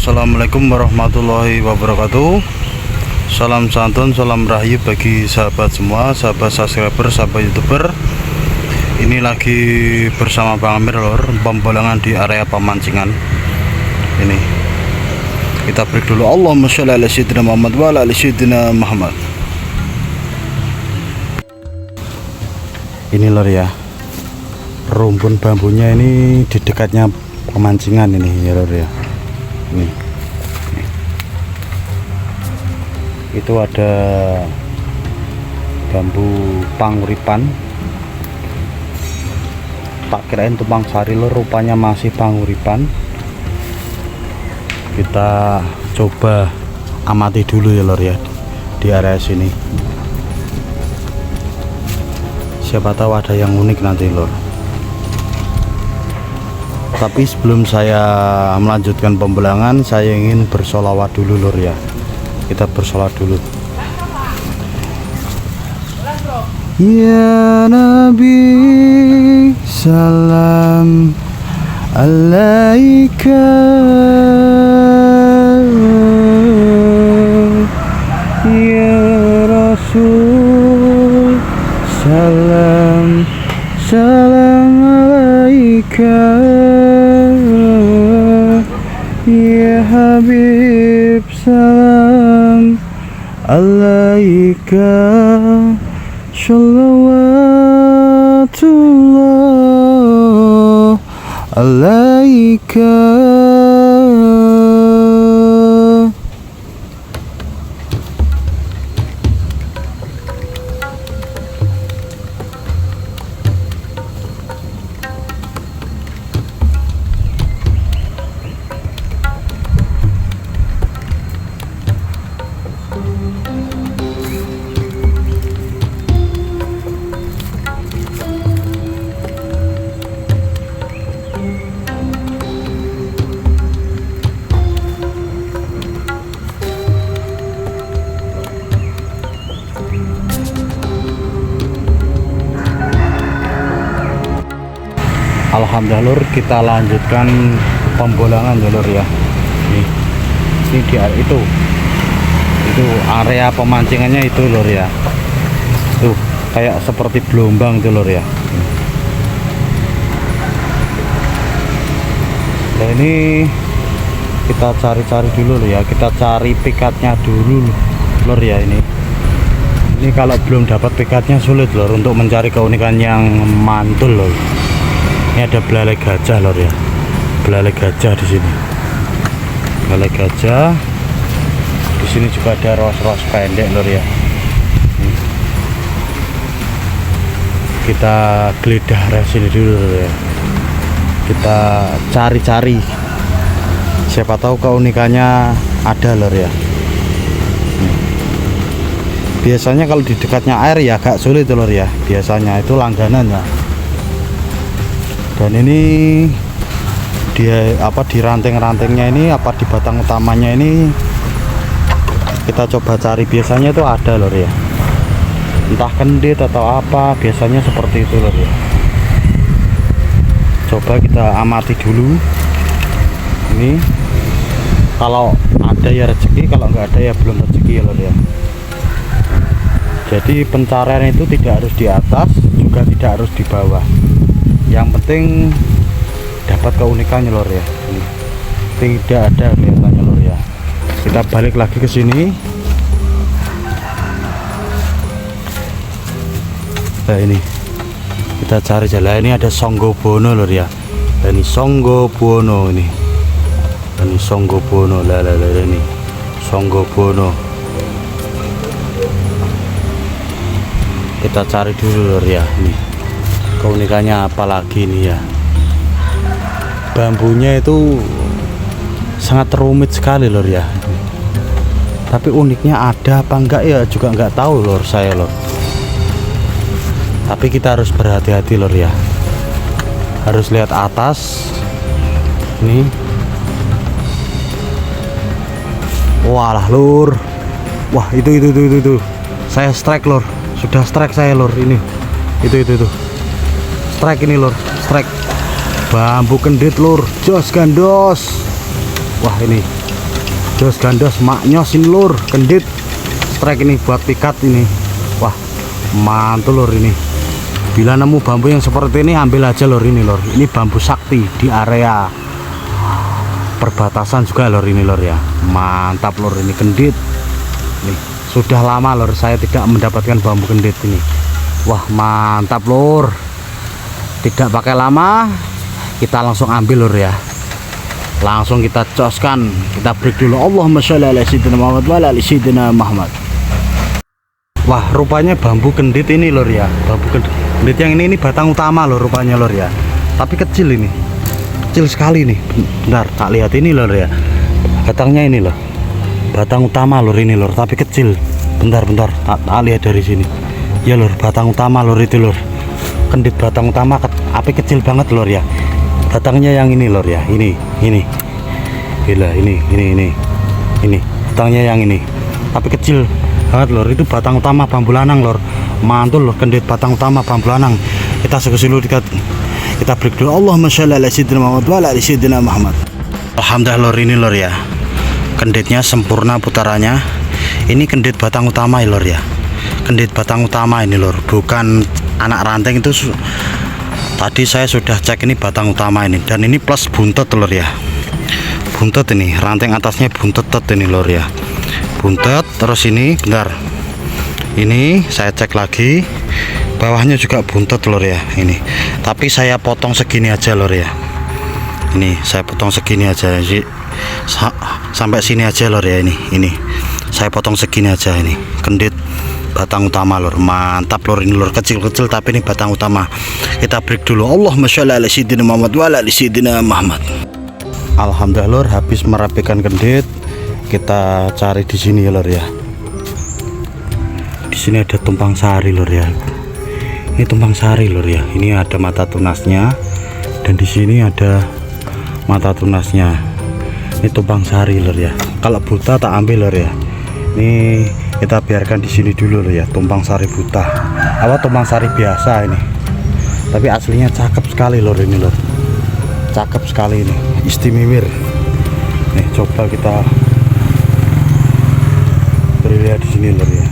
Assalamualaikum warahmatullahi wabarakatuh. Salam santun, salam rahayu bagi sahabat semua, sahabat subscriber, sahabat youtuber. Ini lagi bersama Bang Amir lor, pembolangan di area pemancingan. Ini kita break dulu. Allahumma sholli ala sayyidina Muhammad wa ala ali sayyidina Muhammad. Ini lor ya, rumpun bambunya ini di dekatnya pemancingan ini ya lor ya. Ini itu ada bambu panguripan, tak kirain tumpang sari lor, rupanya masih panguripan. Kita coba amati dulu ya lor ya di area sini, siapa tahu ada yang unik nanti lor. Tapi sebelum saya melanjutkan pembolangan, saya ingin bersolawat dulu lor ya. Kita bersolawat dulu. Ya Nabi salam alaika, ya Rasul salam salam alaika, ya Habib salam alaika, sholawatullah alaika. Alhamdulillah lur, kita lanjutkan pembolangan ya lur ya. Ini di area itu area pemancingannya itu lur ya. Tuh kayak seperti gelombang tuh lur ya. Nah ini kita cari-cari dulu lur ya, kita cari pikatnya dulu lur ya. Ini kalau belum dapat pikatnya sulit lur untuk mencari keunikan yang mantul lur. Ini ada belalai gajah lor ya, belalai gajah di sini, belalai gajah. Di sini juga ada ros-ros pendek lor ya. Kita geledah sini dulu lor ya. Kita cari-cari, siapa tahu keunikannya ada lor ya. Biasanya kalau di dekatnya air ya agak sulit lor ya, biasanya itu langganan ya. Dan ini dia di ranting-rantingnya ini, di batang utamanya ini kita coba cari. Biasanya itu ada lor ya, entah kendit atau apa, biasanya seperti itu lor ya. Coba kita amati dulu. Ini kalau ada ya rezeki, kalau nggak ada ya belum rezeki ya lor ya. Jadi pencarian itu tidak harus di atas, juga tidak harus di bawah. Yang penting dapat keunikannya lor ya. Ini tidak ada kelihatannya lor ya. Kita balik lagi ke sini. Nah ini kita cari jalan. Ini ada Songgobono lor ya. Nah, ini Songgobono ini. Ini Songgobono ini Songgobono. Kita cari dulu lor ya. Ini keunikannya apalagi ini ya, bambunya itu sangat rumit sekali lor ya. Tapi uniknya ada apa enggak ya juga enggak tahu lor saya lor. Tapi kita harus berhati-hati lor ya, harus lihat atas. Ini walah lur, wah itu saya strike lor, sudah strike saya lor. Ini itu strike ini lor, strike bambu kendit lur, jos gandos. Wah ini Jos gandos maknyos ini lur, kendit strike ini buat pikat ini. Wah mantul lur ini. Bila nemu bambu yang seperti ini ambil aja lur ini lur. Ini bambu sakti di area perbatasan juga lur ini lur ya. Mantap lur ini kendit. Nih sudah lama lur saya tidak mendapatkan bambu kendit ini. Wah mantap lur. Tidak pakai lama, kita langsung ambil lur ya. Langsung kita coskan, kita break dulu. Allahumma sholli ala sayyidina Muhammad wa ala ali sayyidina Muhammad. Wah rupanya bambu kendit ini lur ya. Bambu kendit yang ini batang utama lur rupanya lur ya. Tapi kecil ini, kecil sekali nih. Bentar tak lihat ini lur ya. Batangnya ini loh, batang utama lur ini lur, tapi kecil. Bentar tak lihat dari sini. Ya lur, batang utama lur itu lur. Kendit batang utama api kecil banget lur ya. Batangnya yang ini lur ya, ini gila, ini batangnya yang ini tapi kecil banget lur. Itu batang utama bambu lanang lur. Mantul lur, kendit batang utama bambu lanang. Kita segusi dulu, kita break dulu. Allahumma sholli ala sayyidina Muhammad wa ala ali sayyidina Muhammad. Alhamdulillah lur ini lur ya, kenditnya sempurna putarannya. Ini kendit batang utama ya lur ya, kendit batang utama ini lur, bukan anak ranting. Itu tadi saya sudah cek ini batang utama ini, dan ini plus buntet lur ya. Buntet ini, ranting atasnya buntet ini lur ya. Buntet terus ini, bentar. Ini saya cek lagi, bawahnya juga buntet lur ya ini. Tapi saya potong segini aja lur ya. Ini saya potong segini aja, sampai sini aja lur ya ini. Ini saya potong segini aja ini. Kendit batang utama lur, mantap lur ini lur, kecil-kecil tapi ini batang utama. Kita break dulu. Allahumma sholli ala sayyidina Muhammad wa ala ali sayyidina Muhammad. Alhamdulillah lur, habis merapikan kendit, kita cari di sini ya lur ya. Di sini ada tumpang sari lur ya. Ini tumpang sari lur ya. Ini ada mata tunasnya, dan di sini ada mata tunasnya. Ini tumpang sari lur ya. Kalau buta tak ambil lur ya. Ini kita biarkan di sini dulu loh ya, tumpang sari buta. Apa tumpang sari biasa ini. Tapi aslinya cakep sekali lor ini lor. Cakep sekali ini, istimewir. Nih coba kita beri lihat di sini lor ya.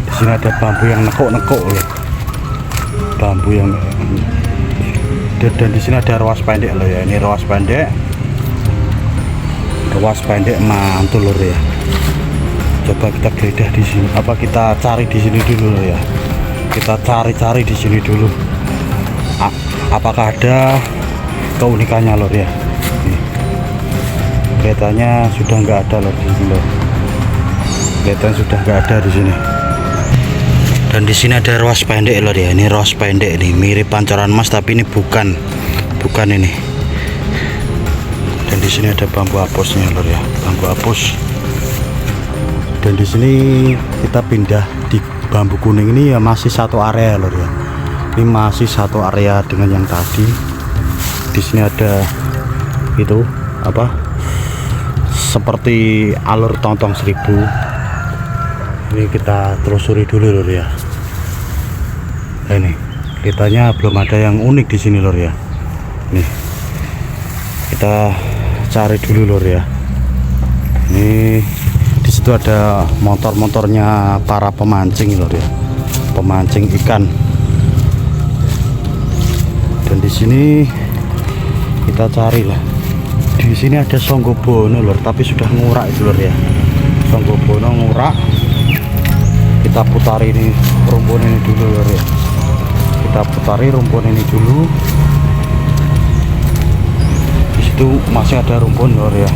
Di sini ada bambu yang nekuk-nekuk loh. Bambu yang dan di sini ada ruas pendek loh ya. Ini ruas pendek. Ruas pendek mantul lur ya. Coba kita geledah di sini, apa kita cari di sini dulu lur ya. Kita cari di sini dulu. Apakah ada keunikannya lur ya. Nih. Kelihatannya sudah nggak ada lur di sini lur. Kelihatan sudah nggak ada di sini. Dan di sini ada ruas pendek lur ya. Ini ruas pendek nih, mirip pancoran emas tapi ini bukan ini. Dan di sini ada bambu apusnya lur ya, bambu apus. Dan di sini kita pindah di bambu kuning ini ya, masih satu area lur ya. Ini masih satu area dengan yang tadi. Di sini ada itu apa? Seperti alur tong-tong 1000. Ini kita telusuri dulu lur ya. Nah, ini kelihatannya belum ada yang unik di sini lur ya. Nih kita cari dulu lur ya. Ini di situ ada motor-motornya para pemancing lur ya, pemancing ikan. Dan di sini kita carilah. Di sini ada songgobono lur, tapi sudah ngurak itu lur ya. Songgobono ngurak. Kita putari ini rumpun ini dulu lur ya. Kita putari rumpun ini dulu. Itu masih ada rumpun lor ya.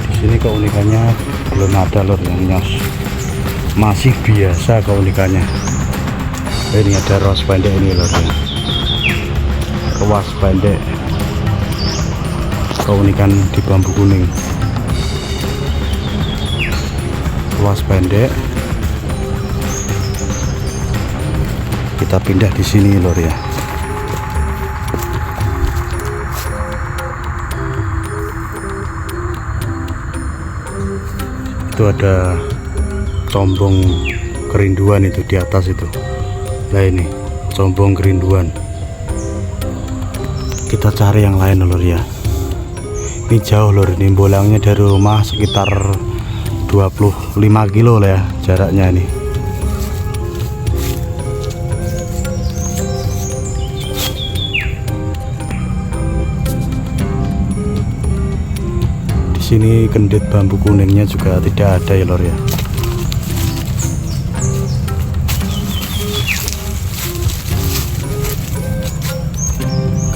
Di sini keunikannya belum ada lor yang nyos, masih biasa keunikannya. Ini ada ruas pendek ini lor ya. Ruas pendek, keunikan di bambu kuning. Ruas pendek, kita pindah di sini lor ya. itu ada combong kerinduan itu di atas itu. Nah ini combong kerinduan. Kita cari yang lain lor ya. Ini jauh lor, ini bolangnya dari rumah sekitar 25 kilo lah ya jaraknya ini. Di sini kendit bambu kuningnya juga tidak ada ya lor ya.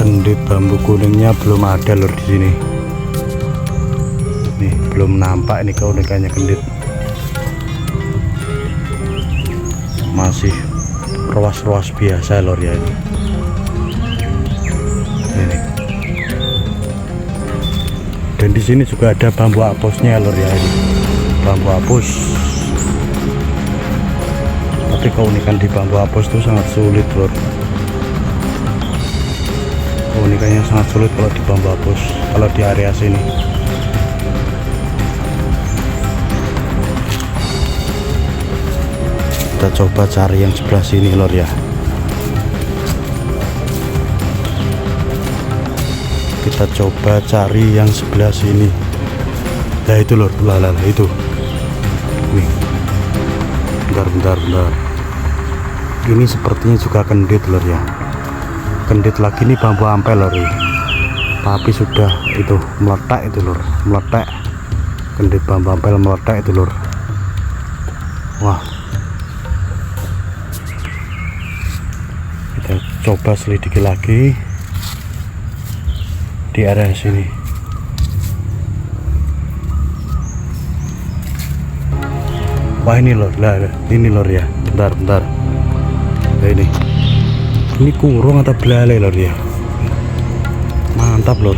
Kendit bambu kuningnya belum ada lor di sini. Nih belum nampak ini keunikannya kendit. Masih ruas-ruas biasa lor ya ini. Ini. Dan di sini juga ada bambu apusnya lor ya ini. Bambu apus. Tapi keunikan di bambu apus itu sangat sulit lor. Keunikannya sangat sulit kalau di bambu apus, kalau di area sini. Kita coba cari yang sebelah sini lor ya. Kita coba cari yang sebelah sini. Nah itu lor, lah itu. Nih. Bentar. Ini sepertinya juga kendit lor ya. Kendit lagi nih bambu ampel lor ini. Tapi sudah itu meletak itu lor, meletak. Kendit bambu ampel meletak itu lor. Wah. Kita coba selidiki lagi di area sini. Wah ini lor, lah ini lor ya. Bentar. Nah, ini kurung atau belalai lor ya. Mantap lor.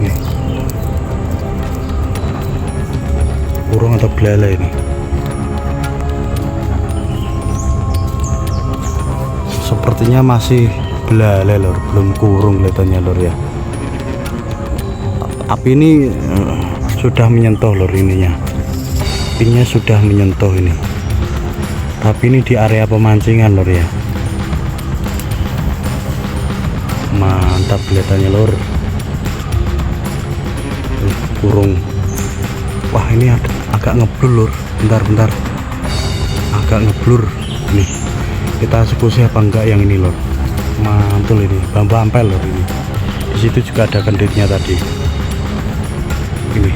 Nih. Kurung atau belalai ini. Sepertinya masih belalai lor, belum kurung kelihatannya lor ya. Api ini sudah menyentuh lor ininya. Apinya sudah menyentuh ini. Tapi ini di area pemancingan lor ya. Mantap kelihatannya lor. Kurung. Wah ini agak ngeblur lor. Bentar. Agak ngeblur. Nih kita eksekusi apa enggak yang ini lor. Mantul ini bambu ampel lor ini. Di situ juga ada kenditnya tadi. Ini.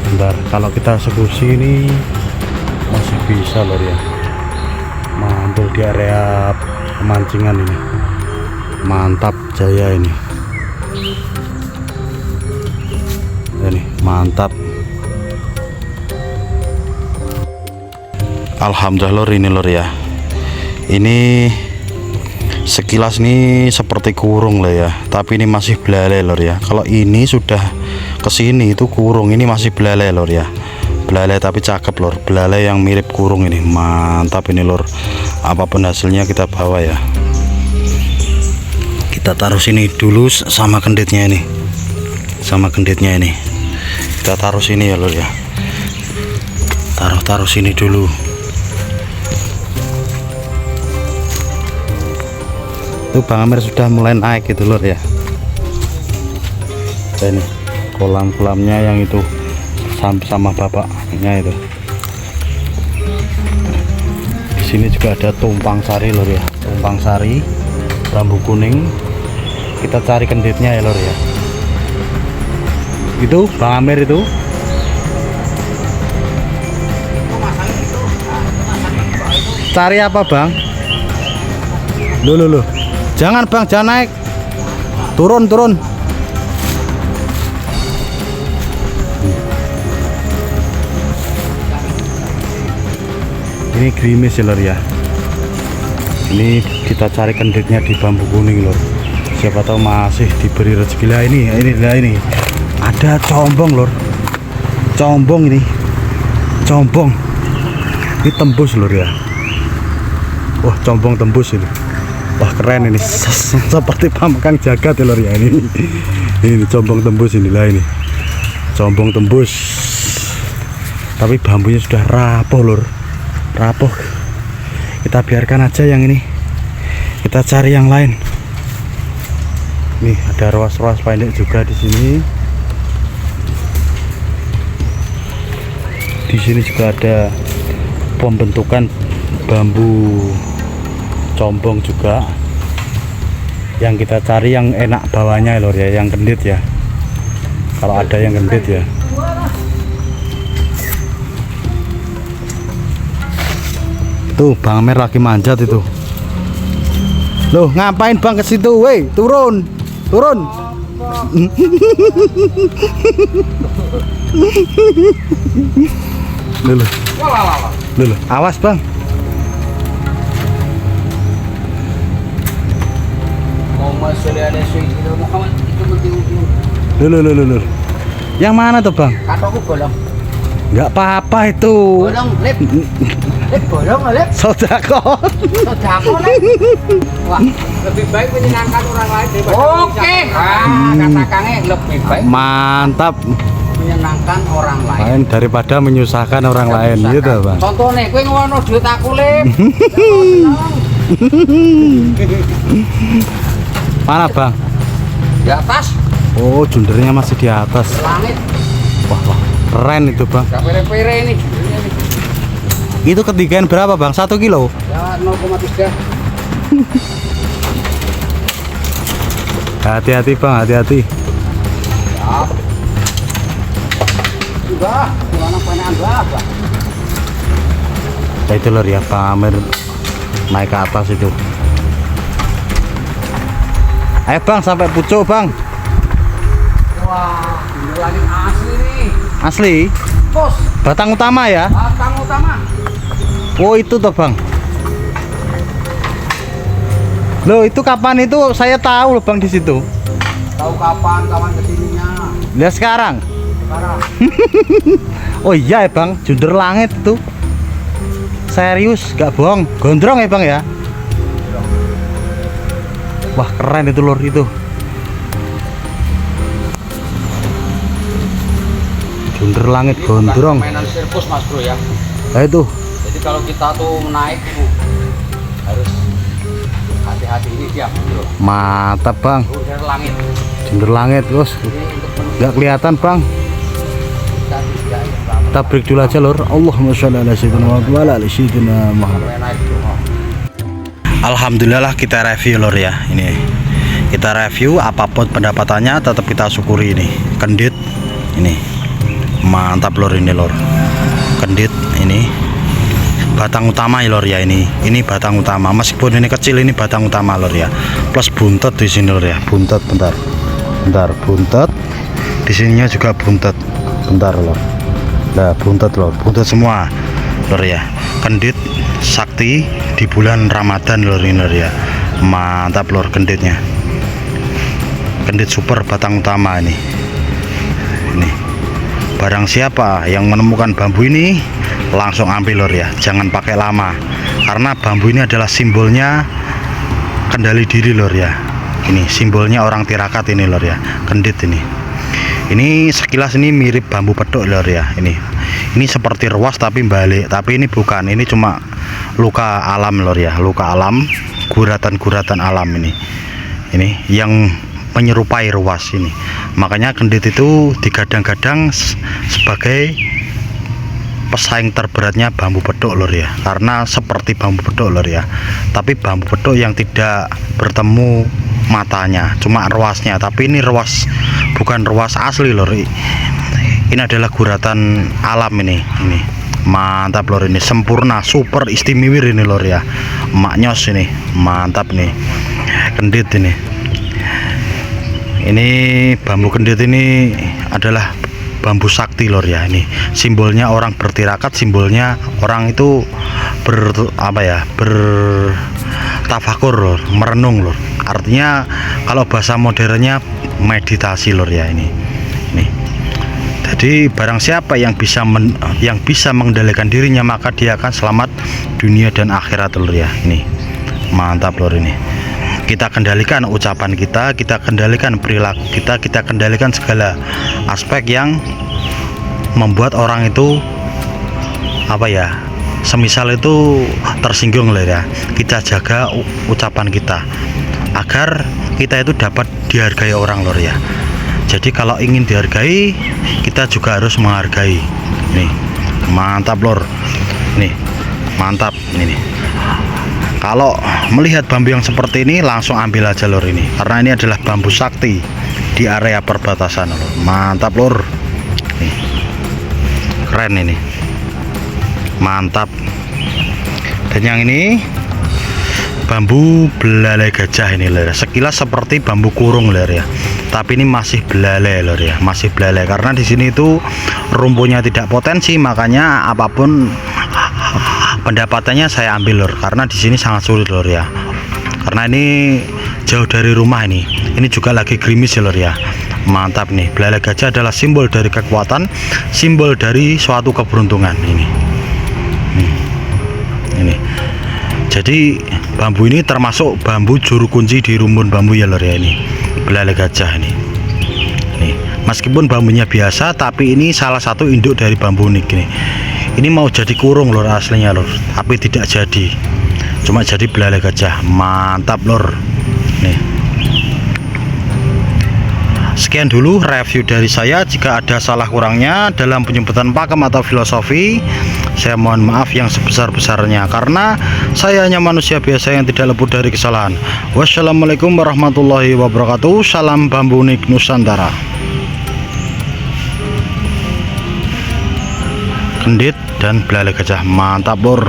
Bentar, kalau kita eksekusi ini masih bisa lor ya. Mantul di area pemancingan ini. Mantap jaya ini. Ini mantap. Alhamdulillah lor ini lor ya. Ini sekilas ini seperti kurung lah ya, tapi ini masih belalai lor ya. Kalau ini sudah kesini itu kurung, ini masih belalai lor ya. Belalai tapi cakep lor, belalai yang mirip kurung ini. Mantap ini lor. Apapun hasilnya kita bawa ya. Kita taruh sini dulu sama kenditnya ini. Kita taruh sini ya lor ya. Taruh sini dulu. Itu Bang Amir sudah mulai naik gitu lor ya. Ini kolam-kolamnya yang itu sama bapaknya itu. Di sini juga ada tumpang sari lor ya. Tumpang sari bambu kuning. Kita cari kenditnya ya lor ya. Itu Bang Amir itu. Cari apa Bang? Loh. Jangan Bang, jangan naik. Turun. Ini gerimis ya lor ya. Ini kita cari kenditnya di bambu kuning lor. Siapa tahu masih diberi rezeki lah ini. Ada combong lor. Ini tembus lor ya. Wah combong tembus ini. Wah keren ini. Seperti pamkang jagat ya lor ya ini. Ini combong tembus inilah ini. Jombong tembus. Tapi bambunya sudah rapuh lur. Rapuh. Kita biarkan aja yang ini. Kita cari yang lain. Nih ada ruas-ruas pendek juga di sini. Di sini juga ada pembentukan bambu combong juga. Yang kita cari yang enak bawahnya lor ya, yang gendit ya. Kalau ada yang gendit ya. Tuh Bang Mer lagi manjat itu. Loh ngapain Bang ke situ? Woi turun, turun. Lho, awas Bang. Loh. Yang mana tuh Bang? Katoku bolong. Enggak apa-apa itu. Bolong, lip. Lip bolong, lip. Sodako. Sodako, lip. Wah, lebih baik menyenangkan orang lain daripada oke. Katakannya lebih baik. Mantap. Menyenangkan orang lain. Lain daripada menyusahkan orang lain gitu Bang. Contohnya, kowe ngono duit aku, lip. Mana Bang? Di atas. Oh, jundernya masih di atas. Langit. Wah, keren itu Bang. Gak pere-pere ini. Itu ketinggian berapa Bang? 1 kilo? Ya 0,3. Hati-hati Bang, hati-hati. Ya. Enggak, gimana penaan Bang? Itu lor ya, Pak Amir naik ke atas itu. Ayo Bang, sampai pucuk Bang. Wah, ini langit asli nih. Asli? Bos, Batang utama ya? batang utama. Oh itu toh Bang. Loh itu kapan itu saya tahu loh Bang di situ. Tahu kapan kawan kesininya? Lihat sekarang. Sekarang. Oh iya ya Bang, junder langit itu. Serius, gak bohong. Gondrong ya Bang ya. Wah keren itu lor itu. Junder langit gondrong. Mainan sirkus Mas Bro ya. Nah itu. Jadi kalau kita tuh naik tuh harus hati-hati ini dia bro. Mantap Bang. Junder langit. Junder langit bos. Ini untuk Gak kelihatan Bang. kita tidak Kita break dulu aja lor. Allahumma sholli ala sayyidina wa ala ali sayyidina Muhammad. naik tuh. Alhamdulillah kita review lor ya. Ini kita review, apapun pendapatannya tetap kita syukuri. Ini kendit ini mantap lor, ini lor kendit ini batang utama ya lor ya. Ini batang utama, meskipun ini kecil, ini batang utama lor ya, plus buntet di sini lor ya. Buntet bentar buntet di sininya juga buntet bentar lor. Nah buntet lor, buntet semua lor ya. Kendit sakti di bulan Ramadan lor ini lor ya. Mantap lor kenditnya. Kendit super batang utama ini. Barang siapa yang menemukan bambu ini langsung ambil lor ya. Jangan pakai lama, karena bambu ini adalah simbolnya kendali diri lor ya. Ini simbolnya orang tirakat ini lor ya. Kendit ini sekilas ini mirip bambu pedok lor ya. Ini seperti ruas tapi balik, tapi ini bukan, ini cuma luka alam lor ya, luka alam, guratan-guratan alam ini yang menyerupai ruas ini. Makanya kendit itu digadang-gadang sebagai pesaing terberatnya bambu pedok lor ya, karena seperti bambu pedok lor ya, tapi bambu pedok yang tidak bertemu matanya, cuma ruasnya. Tapi ini ruas, bukan ruas asli lor. Ini adalah guratan alam ini. Mantap lor, ini sempurna, super istimewa ini lor ya. Maknyos ini mantap nih kendit ini bambu kendit ini adalah bambu sakti lor ya. Ini simbolnya orang bertirakat, simbolnya orang itu bertafakur lor, merenung lor. Artinya kalau bahasa modernnya meditasi lor ya. Ini jadi barang siapa yang bisa mengendalikan dirinya, maka dia akan selamat dunia dan akhirat lor ya. Ini mantap lor. Ini kita kendalikan ucapan kita kendalikan perilaku kita kendalikan segala aspek yang membuat orang itu apa ya, semisal itu tersinggung lho ya. Kita jaga ucapan kita agar kita itu dapat dihargai orang lor ya. Jadi kalau ingin dihargai, kita juga harus menghargai. Nih, mantap lor. Nih, mantap ini. Kalau melihat bambu yang seperti ini, langsung ambil aja lor ini, karena ini adalah bambu sakti di area perbatasan lor. Mantap lor. Nih, keren ini, mantap. Dan yang ini bambu belalai gajah ini lor. Sekilas seperti bambu kurung lor ya, tapi ini masih belalai lor ya, masih belalai karena di sini itu rumputnya tidak potensi, makanya apapun pendapatannya saya ambil lor, karena di sini sangat sulit lor ya, karena ini jauh dari rumah ini juga lagi gerimis ya lor ya. Mantap nih, belalai gajah adalah simbol dari kekuatan, simbol dari suatu keberuntungan ini. Ini jadi bambu ini termasuk bambu juru kunci di rumpun bambu ya lor ya, ini belalai gajah ini. Nih, meskipun bambunya biasa, tapi ini salah satu induk dari bambu unik ini. Ini mau jadi kurung lor aslinya lor, tapi tidak jadi, cuma jadi belalai gajah. Mantap lor. Nih, sekian dulu review dari saya. Jika ada salah kurangnya dalam penyebutan pakem atau filosofi, saya mohon maaf yang sebesar-besarnya, karena saya hanya manusia biasa yang tidak luput dari kesalahan. Wassalamualaikum warahmatullahi wabarakatuh. Salam bambu unik Nusantara. Kendit dan belalai gajah, mantap lor.